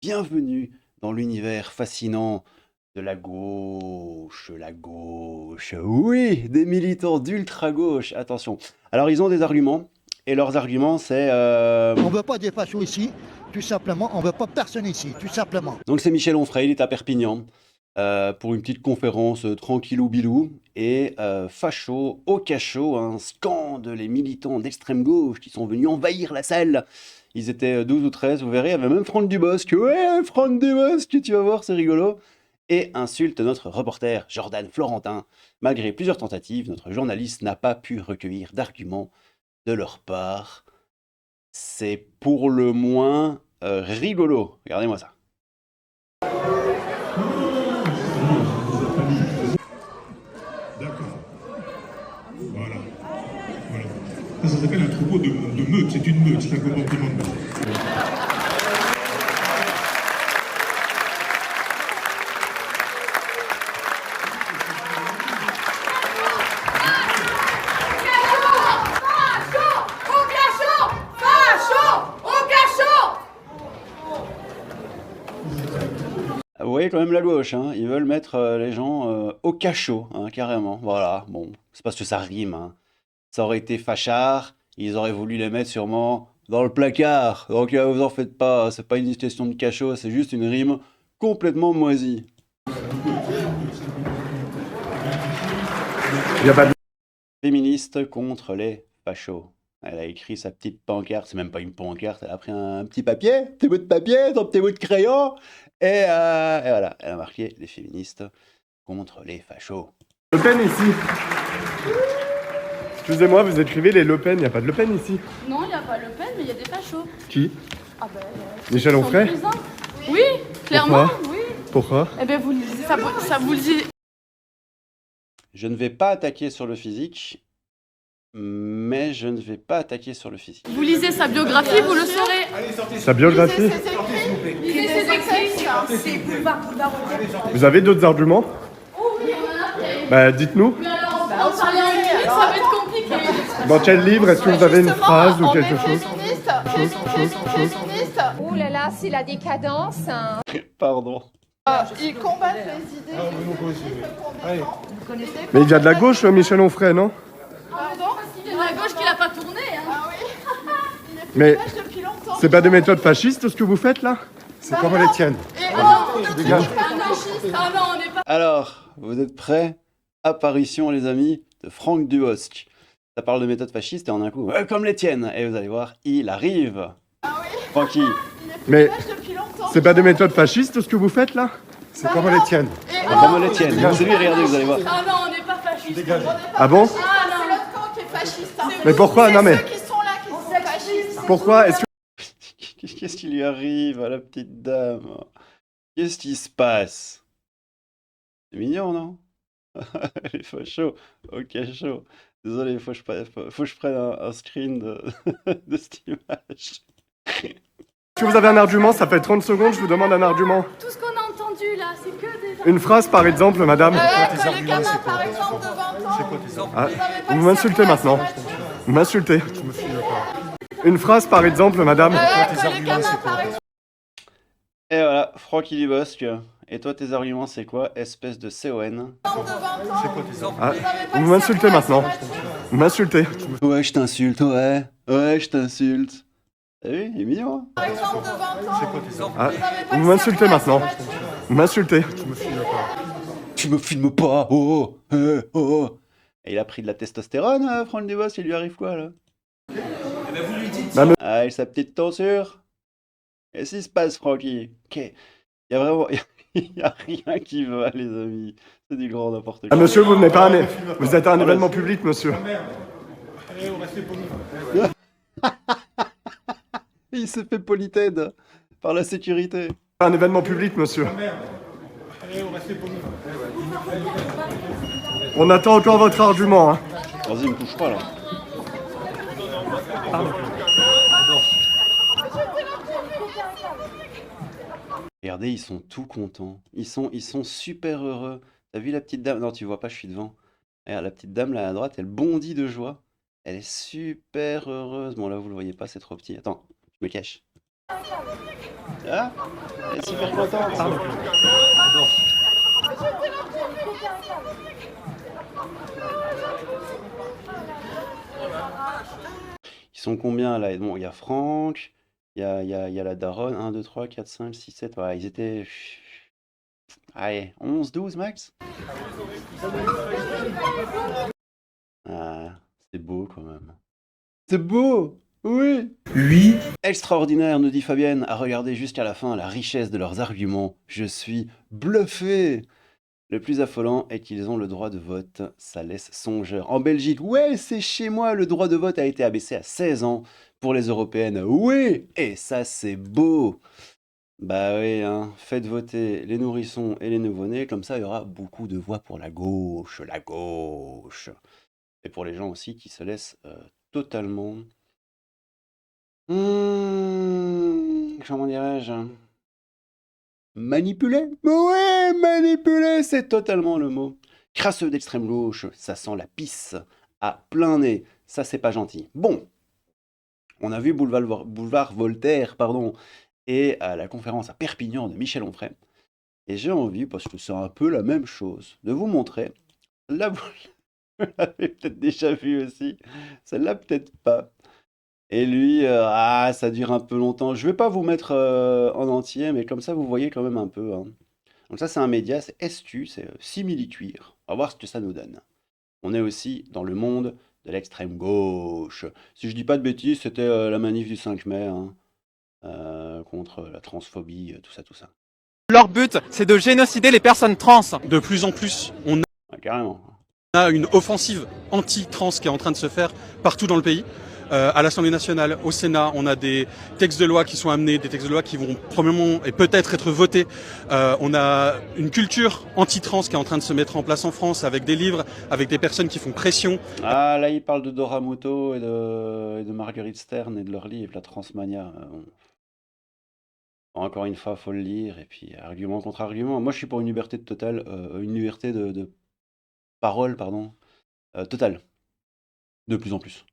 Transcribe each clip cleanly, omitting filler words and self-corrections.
Bienvenue dans l'univers fascinant de la gauche, la gauche. Oui, des militants d'ultra-gauche. Attention. Alors, ils ont des arguments, et leurs arguments, c'est... On ne veut pas des fachos ici, tout simplement. On ne veut pas personne ici, tout simplement. Donc, c'est Michel Onfray, il est à Perpignan, pour une petite conférence tranquillou-bilou. Et facho au cachot, hein, scandent les militants d'extrême gauche qui sont venus envahir la salle. Ils étaient 12 ou 13, vous verrez, il y avait même Franck Dubosc. Ouais, Franck Dubosc, tu vas voir, c'est rigolo. Et insulte notre reporter Jordan Florentin. Malgré plusieurs tentatives, notre journaliste n'a pas pu recueillir d'arguments de leur part. C'est pour le moins rigolo. Regardez-moi ça. D'accord. Voilà. Voilà. Ça s'appelle un troupeau de meute. C'est une meute, c'est un comportement de meute. Vous voyez quand même la gauche, hein, ils veulent mettre les gens au cachot, hein, carrément. Voilà, bon, c'est parce que ça rime, hein. Ça aurait été fachard, ils auraient voulu les mettre sûrement dans le placard. Donc vous en faites pas, c'est pas une question de cachot, c'est juste une rime complètement moisie. Féministe contre les fachos. Elle a écrit sa petite pancarte, c'est même pas une pancarte, elle a pris un petit papier, petit bout de papier, son petit bout de crayon, et voilà, elle a marqué les féministes contre les fachos. Le Pen ici. Excusez-moi, vous écrivez les Le Pen, il n'y a pas de Le Pen ici. Non, il n'y a pas Le Pen, mais il y a des fachos. Qui? Ah ben... Michel Onfray? Oui, clairement, Pourquoi? oui. Pourquoi? Eh ben vous le lisez, ça vous le dit. Je ne vais pas attaquer sur le physique, mais je ne vais pas attaquer sur le physique. Vous lisez sa biographie, vous le saurez. Sa biographie? Lisez ses écrits. C'est boulevard. Vous avez d'autres arguments? Bah dites-nous. Mais alors, on parlait en écrit, ça va être compliqué. Dans quel livre? Est-ce que vous avez une phrase ou quelque chose? Ouh là là, c'est la décadence. Pardon. Ils combattent les idées. Mais il vient de la gauche, Michel Onfray, non? Il y a la gauche qui l'a pas tourné. Hein. Mais Depuis longtemps. c'est pas des méthodes fascistes ce que vous faites là? C'est comme les tiennes. Tu dégages. Ah non, on n'est pas... Alors, vous êtes prêts? Apparition, les amis, de Franck Dubosc. Ça parle de méthode fasciste et en un coup, ouais, comme les tiennes. Et vous allez voir, il arrive. Francky. Mais Depuis longtemps. c'est pas des méthodes fascistes ce que vous faites là? C'est comme les tiennes. Comme les tiennes. C'est lui, regardez, vous allez voir. Ah non, on n'est pas fasciste. Ah bon? Ah C'est non. l'autre camp qui est fasciste. Hein. Mais pourquoi? Non mais Ceux qui sont là qui sont fascistes. pourquoi est-ce que... Qu'est-ce qui lui arrive à la petite dame? Qu'est-ce qui se passe? C'est mignon, non? Les fachos au cachot. Désolé, faut que je prenne un screen de cette image. Est-ce que vous avez un argument? Ça fait 30 secondes, je vous demande un argument. Tout ce qu'on a entendu là, c'est que des... Une phrase par exemple, madame. Que les gamins, par exemple, de 20 ans. Ah, vous m'insultez maintenant. Vous m'insultez. Une phrase par exemple, madame. Que les gamins, par exemple. Et voilà, Francky Dubosc. Et toi, tes arguments, c'est quoi? Espèce de CON. Ah, vous m'insultez maintenant. Vous m'insultez. Ouais, je t'insulte, ouais. Ouais, je t'insulte. T'as vu, il est mignon, hein? Par exemple, de 20 ans. Ah, vous m'insultez maintenant. Vous m'insultez. Tu me filmes pas, oh, oh. Et il a pris de la testostérone, Franck Dubosc, il lui arrive quoi, là? Ah, et sa petite tonsure. Qu'est-ce qui se passe, Francky? Il y a vraiment... Il n'y a rien qui va, les amis. C'est du grand n'importe quoi. Ah, monsieur, vous n'êtes pas un... Vous êtes un événement public, monsieur. Il s'est fait polited par la sécurité. Un événement public, monsieur. On attend encore votre argument. Hein. Vas-y, me touche pas, là. Regardez, ils sont tout contents. Ils sont super heureux. T'as vu la petite dame? Non, tu vois pas, je suis devant. Regarde, la petite dame là à droite, elle bondit de joie. Elle est super heureuse. Bon, là, vous le voyez pas, c'est trop petit. Attends, je me cache. Ah, elle est super contente. Pardon. Ils sont combien là? Bon, il y a Franck, il y a la daronne, 1, 2, 3, 4, 5, 6, 7. Ouais, ils étaient. Allez, 11, 12 max? Ah, c'est beau quand même. C'est beau! Oui! Oui. Extraordinaire, nous dit Fabienne, à regarder jusqu'à la fin la richesse de leurs arguments. Je suis bluffé! Le plus affolant est qu'ils ont le droit de vote, ça laisse songeur. En Belgique, ouais, c'est chez moi, le droit de vote a été abaissé à 16 ans pour les européennes. Oui! Et ça, c'est beau! Bah oui, hein, faites voter les nourrissons et les nouveau-nés, comme ça il y aura beaucoup de voix pour la gauche, la gauche. Et pour les gens aussi qui se laissent totalement... comment dirais-je? Manipuler? Ouais, manipuler, c'est totalement le mot. Crasseux d'extrême gauche, ça sent la pisse à plein nez. Ça, c'est pas gentil. Bon, on a vu Boulevard Voltaire, pardon, et la conférence à Perpignan de Michel Onfray. Et j'ai envie, parce que c'est un peu la même chose, de vous montrer. Là, vous l'avez peut-être déjà vu aussi. Celle-là, peut-être pas. Et lui, ça dure un peu longtemps. Je vais pas vous mettre en entier, mais comme ça, vous voyez quand même un peu. Hein. Donc ça, c'est un média, c'est Estu, c'est simili-cuir. On va voir ce que ça nous donne. On est aussi dans le monde de l'extrême gauche. Si je dis pas de bêtises, c'était la manif du 5 mai, hein, contre la transphobie, tout ça, tout ça. Leur but, c'est de génocider les personnes trans. De plus en plus, on Ouais, carrément. a une offensive anti-trans qui est en train de se faire partout dans le pays. À l'Assemblée nationale, au Sénat, on a des textes de loi qui sont amenés, des textes de loi qui vont probablement et peut-être être votés. On a une culture anti-trans qui est en train de se mettre en place en France avec des livres, avec des personnes qui font pression. Ah, là, il parle de Dora Muto et de Marguerite Stern et de leur livre, La Transmania. Bon, encore une fois, faut le lire, et puis argument contre argument. Moi, je suis pour une liberté totale, une liberté de parole, pardon, totale. De plus en plus.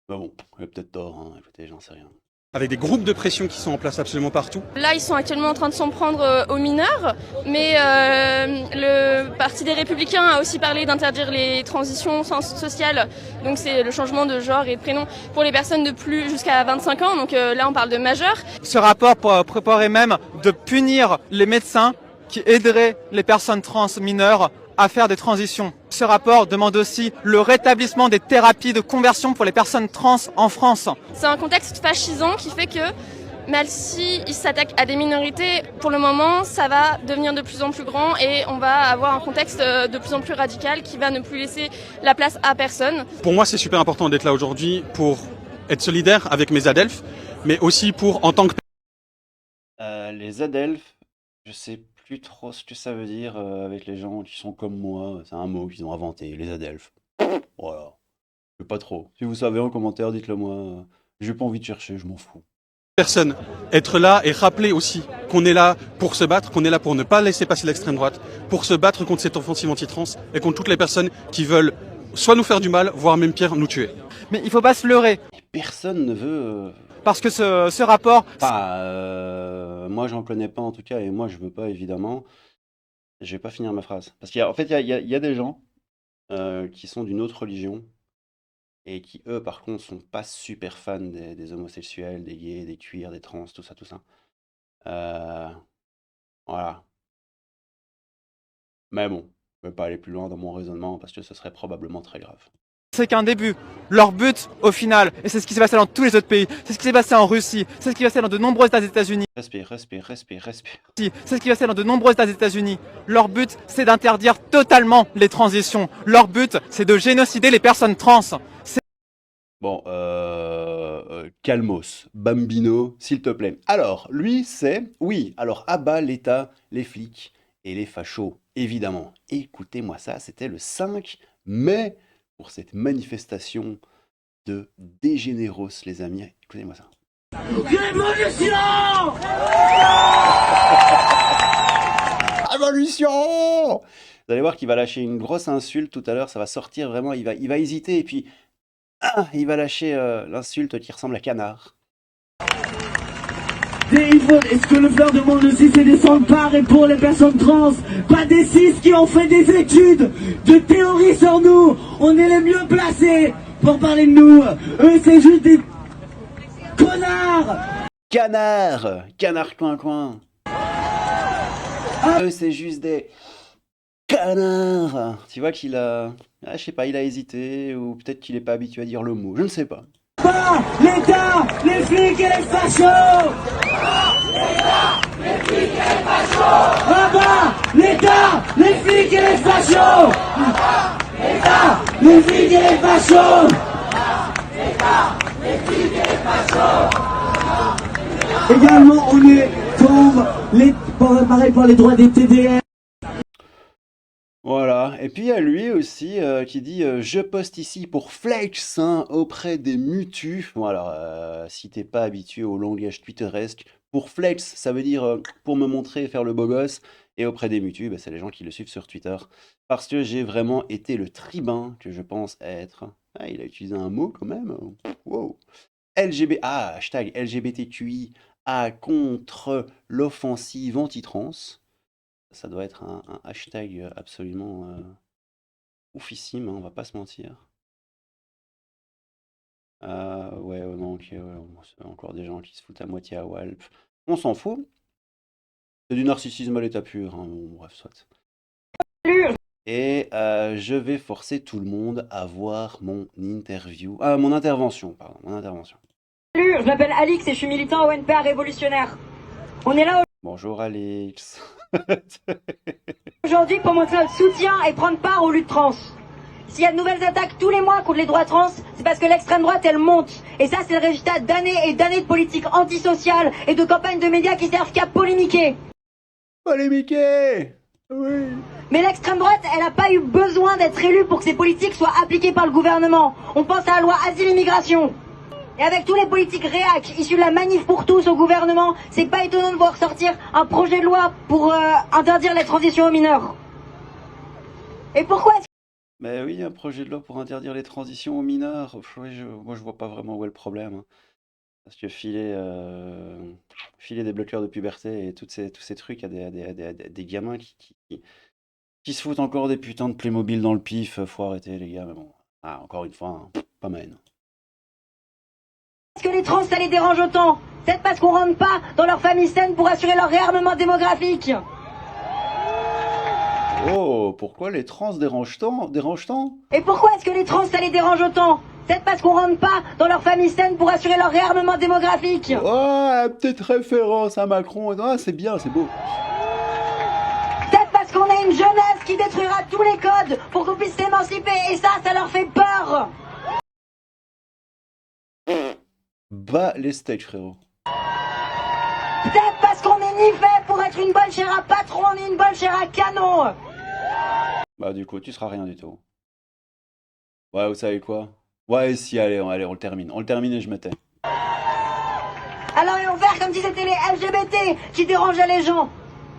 Bah bon, il a peut-être tort, hein, écoutez, j'en sais rien. Avec des groupes de pression qui sont en place absolument partout. Là, ils sont actuellement en train de s'en prendre aux mineurs, mais le Parti des Républicains a aussi parlé d'interdire les transitions sociales, donc c'est le changement de genre et de prénom pour les personnes de plus jusqu'à 25 ans, donc là on parle de majeurs. Ce rapport préparait même de punir les médecins qui aideraient les personnes trans mineures à faire des transitions. Ce rapport demande aussi le rétablissement des thérapies de conversion pour les personnes trans en France. C'est un contexte fascisant qui fait que même s'ils s'attaquent à des minorités, pour le moment, ça va devenir de plus en plus grand et on va avoir un contexte de plus en plus radical qui va ne plus laisser la place à personne. Pour moi, c'est super important d'être là aujourd'hui pour être solidaire avec mes adelphes, mais aussi pour, en tant que... Les adelphes, je sais plus trop ce que ça veut dire avec les gens qui sont comme moi. C'est un mot qu'ils ont inventé, les adelphes. Voilà. Je sais pas trop. Si vous savez en commentaire, dites-le moi. J'ai pas envie de chercher, je m'en fous. Personne, être là et rappeler aussi qu'on est là pour se battre, qu'on est là pour ne pas laisser passer l'extrême droite, pour se battre contre cette offensive anti-trans et contre toutes les personnes qui veulent soit nous faire du mal, voire même pire, nous tuer. Mais il faut pas se leurrer. Et personne ne veut... Parce que ce rapport... Enfin, moi j'en connais pas en tout cas, et moi je veux pas évidemment. Je vais pas finir ma phrase. Parce qu'en fait, il y a des gens qui sont d'une autre religion, et qui, eux, par contre, sont pas super fans des homosexuels, des gays, des queers, des trans, tout ça, tout ça. Voilà. Mais bon, je vais pas aller plus loin dans mon raisonnement, parce que ce serait probablement très grave. C'est qu'un début. Leur but, au final, et c'est ce qui s'est passé dans tous les autres pays, c'est ce qui s'est passé en Russie, c'est ce qui s'est passé dans de nombreux États des États-Unis. Respire, respire, respire, respire. C'est ce qui s'est passé dans de nombreux États des États-Unis. Leur but, c'est d'interdire totalement les transitions. Leur but, c'est de génocider les personnes trans. Bon, calmos, bambino, s'il te plaît. Alors, lui, c'est... Oui, alors, à bas l'État, les flics et les fachos, évidemment. Écoutez-moi ça, c'était le 5 mai... pour cette manifestation de dégénéros, les amis. Écoutez-moi ça. Révolution! Révolution! Vous allez voir qu'il va lâcher une grosse insulte tout à l'heure, ça va sortir vraiment, il va hésiter et puis il va lâcher l'insulte qui ressemble à canard. ce que le fleur demande aussi, c'est des sans-parts et pour les personnes trans, pas des cis qui ont fait des études de théorie sur nous. On est les mieux placés pour parler de nous. Eux, c'est juste des connards. Canard coin. Eux, c'est juste des canards. Tu vois qu'il a... Ah, je sais pas, il a hésité, ou peut-être qu'il est pas habitué à dire le mot, je ne sais pas. Pas l'État, les flics et les fachos. Là-bas, l'État, les flics et les fachos. L'État, les flics et les fachos. Également, on est pareil pour les droits des TDR. Voilà, et puis il y a lui aussi qui dit je poste ici pour flex auprès des mutus. Bon alors, si t'es pas habitué au langage twitteresque, pour flex, ça veut dire pour me montrer, faire le beau gosse, et auprès des mutus, bah, c'est les gens qui le suivent sur Twitter. Parce que j'ai vraiment été le tribun que je pense être. Ah, il a utilisé un mot quand même. Wow. Hashtag LGBTQIA contre l'offensive anti-trans. Ça doit être un hashtag absolument oufissime, hein, on va pas se mentir. Non, ok, c'est encore des gens qui se foutent à moitié à Walp. On s'en fout. C'est du narcissisme à l'état pur, hein, bon, bref, soit. Et je vais forcer tout le monde à voir mon intervention. Je m'appelle Alix et je suis militant au NPA révolutionnaire. On est là Bonjour Alix. aujourd'hui pour montrer notre soutien et prendre part aux luttes trans. S'il y a de nouvelles attaques tous les mois contre les droits trans, c'est parce que l'extrême droite elle monte. Et ça c'est le résultat d'années et d'années de politique antisociale et de campagnes de médias qui servent qu'à polémiquer. Polémiquer. Oui. Mais l'extrême droite, elle n'a pas eu besoin d'être élue pour que ces politiques soient appliquées par le gouvernement. On pense à la loi Asile-Immigration. Et avec tous les politiques réac issus de la manif pour tous au gouvernement, c'est pas étonnant de voir sortir un projet de loi pour interdire les transitions aux mineurs. Et pourquoi est-ce Mais oui, un projet de loi pour interdire les transitions aux mineurs. Moi, je vois pas vraiment où est le problème, hein. Parce que filer des bloqueurs de puberté et tous ces trucs à des gamins qui se foutent encore des putains de Playmobil dans le pif, faut arrêter les gars, mais bon. Ah, encore une fois, hein, pas ma haine. que les trans ça les dérange autant? C'est parce qu'on rentre pas dans leur famille saine pour assurer leur réarmement démographique. Oh, pourquoi les trans dérangent tant? Et pourquoi est-ce que les trans ça les dérange autant? C'est parce qu'on rentre pas dans leur famille saine pour assurer leur réarmement démographique. Oh, petite référence à Macron. Ah, c'est bien, c'est beau. C'est parce qu'on a une jeunesse qui détruira tous les codes pour qu'on puisse s'émanciper et ça leur fait peur. Bas les steaks, frérot. C'est parce qu'on est ni fait pour être une bonne chair à patron, ni une bonne chair à canon. Bah du coup, tu seras rien du tout. Ouais, vous savez quoi? Ouais, si, allez, on le termine. On le termine et je me tais. Alors ils vont faire comme si c'était les LGBT qui dérangeaient les gens.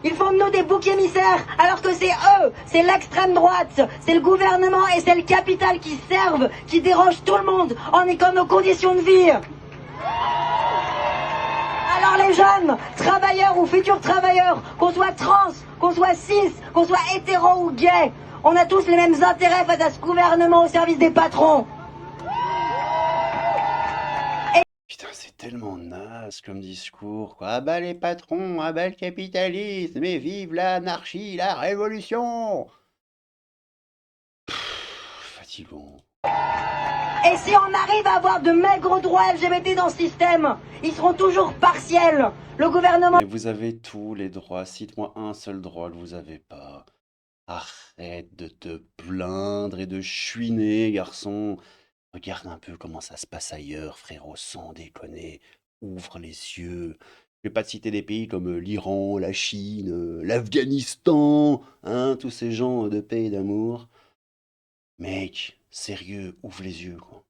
Ils font de nous des boucs émissaires, alors que c'est eux, c'est l'extrême droite, c'est le gouvernement et c'est le capital qui servent, qui dérangent tout le monde en niquant nos conditions de vie. Alors les jeunes, travailleurs ou futurs travailleurs, qu'on soit trans, qu'on soit cis, qu'on soit hétéro ou gay, on a tous les mêmes intérêts face à ce gouvernement au service des patrons. Putain, c'est tellement naze comme discours, quoi. Ah bah les patrons, ah bah le capitalisme, et vive l'anarchie, la révolution. Fatigant. Et si on arrive à avoir de maigres droits LGBT dans ce système, ils seront toujours partiels. Le gouvernement... Mais vous avez tous les droits, cite-moi un seul droit que vous avez pas. Arrête de te plaindre et de chouiner, garçon. Regarde un peu comment ça se passe ailleurs, frérot, sans déconner. Ouvre les yeux. Je vais pas te citer des pays comme l'Iran, la Chine, l'Afghanistan, hein, tous ces gens de paix et d'amour. Mec, sérieux, ouvre les yeux, quoi.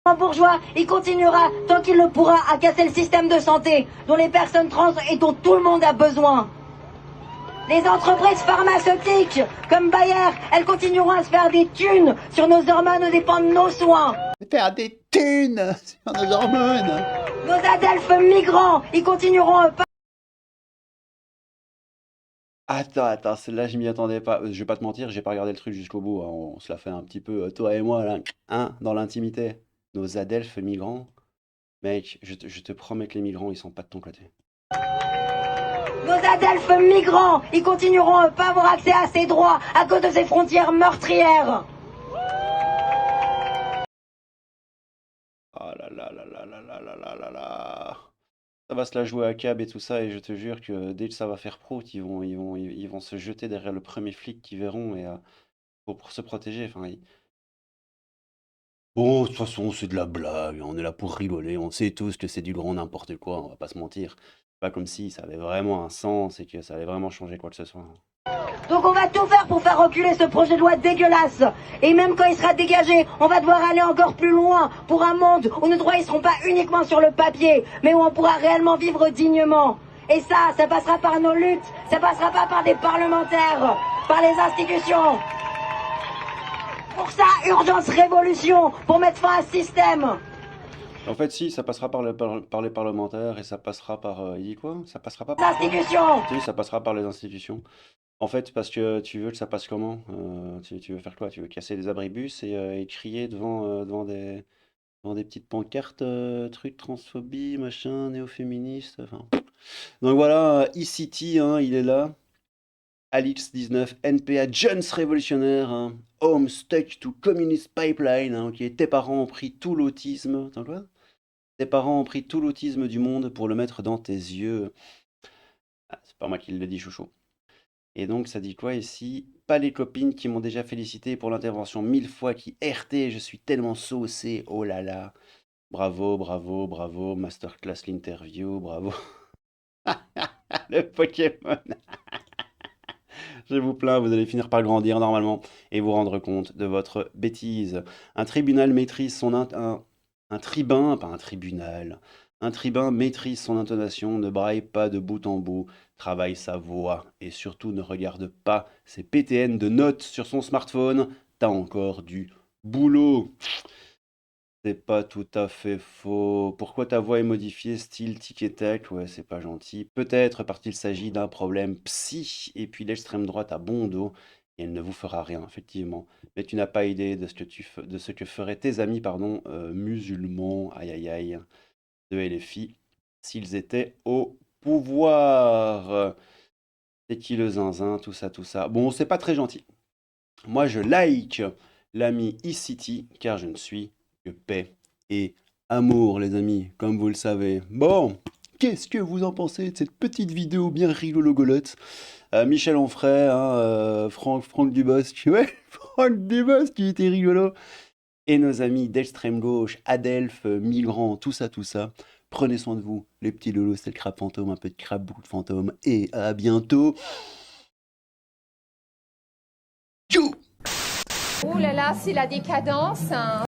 Un bourgeois, il continuera, tant qu'il le pourra, à casser le système de santé, dont les personnes trans et dont tout le monde a besoin. Les entreprises pharmaceutiques, comme Bayer, elles continueront à se faire des thunes sur nos hormones aux dépens de nos soins. Faire des thunes sur nos hormones. Nos adelphes migrants, ils continueront pas. Attends, celle-là, je m'y attendais pas. Je vais pas te mentir, j'ai pas regardé le truc jusqu'au bout, hein. On se l'a fait un petit peu, toi et moi, là, hein, dans l'intimité. Nos adelphes migrants. Mec, je te promets que les migrants, ils sont pas de ton côté. Nos adelphes migrants, ils continueront pas avoir accès à ces droits à cause de ces frontières meurtrières. Oh là là là là là là là là là là. Ça va se la jouer à cab et tout ça, et je te jure que dès que ça va faire prout, ils vont se jeter derrière le premier flic qu'ils verront et pour se protéger. Enfin, bon, de toute façon, c'est de la blague, on est là pour rigoler, on sait tous que c'est du grand n'importe quoi, on va pas se mentir. Pas comme si ça avait vraiment un sens et que ça allait vraiment changer quoi que ce soit. Donc on va tout faire pour faire reculer ce projet de loi dégueulasse. Et même quand il sera dégagé, on va devoir aller encore plus loin pour un monde où nos droits ne seront pas uniquement sur le papier, mais où on pourra réellement vivre dignement. Et ça passera par nos luttes, ça passera pas par des parlementaires, par les institutions. Pour ça, urgence révolution, pour mettre fin à ce système. En fait, si, ça passera par les parlementaires et ça passera par... il dit quoi? Ça passera pas par... L'institution. Si, ça passera par les institutions. En fait, parce que tu veux que ça passe comment? Tu veux faire quoi? Tu veux casser des abribus et crier devant des petites pancartes, trucs, transphobie, machin, néo-féministe, enfin... Donc voilà, E-City, hein, il est là. Alix19, NPA, Jones révolutionnaire, hein. Home stuck to communist pipeline, hein, ok. Tes parents ont pris tout l'autisme. Attends, quoi? Tes parents ont pris tout l'autisme du monde pour le mettre dans tes yeux. Ah, c'est pas moi qui le dis, chouchou. Et donc, ça dit quoi ici? Pas les copines qui m'ont déjà félicité pour l'intervention 1000 fois, qui RT, je suis tellement saucé, oh là là. Bravo, bravo, bravo, masterclass l'interview, bravo. Le Pokémon. Je vous plains, vous allez finir par grandir normalement et vous rendre compte de votre bêtise. Un tribunal maîtrise son... Un tribun, pas un tribunal. Un tribun maîtrise son intonation, ne braille pas de bout en bout, travaille sa voix et surtout ne regarde pas ses PTN de notes sur son smartphone. T'as encore du boulot. C'est pas tout à fait faux. Pourquoi ta voix est modifiée style tic et tac? Ouais, c'est pas gentil. Peut-être parce qu'il s'agit d'un problème psy, et puis l'extrême droite a bon dos, et elle ne vous fera rien, effectivement. Mais tu n'as pas idée de ce que feraient tes amis, pardon, musulmans, aïe aïe aïe, de LFI, s'ils étaient au pouvoir. C'est qui le zinzin, tout ça, tout ça. Bon, c'est pas très gentil. Moi, je like l'ami E-City, car je ne suis que paix et amour, les amis, comme vous le savez. Bon, qu'est-ce que vous en pensez de cette petite vidéo bien rigolo-golotte? Michel Onfray, hein, Franck Dubosc, ouais, Franck Dubosc qui était rigolo. Et nos amis d'extrême gauche, Adelphes, migrants, tout ça, tout ça. Prenez soin de vous, les petits lolos, c'est le crabe fantôme, un peu de crabe, beaucoup de fantômes, et à bientôt. Oh là là, c'est la décadence, hein.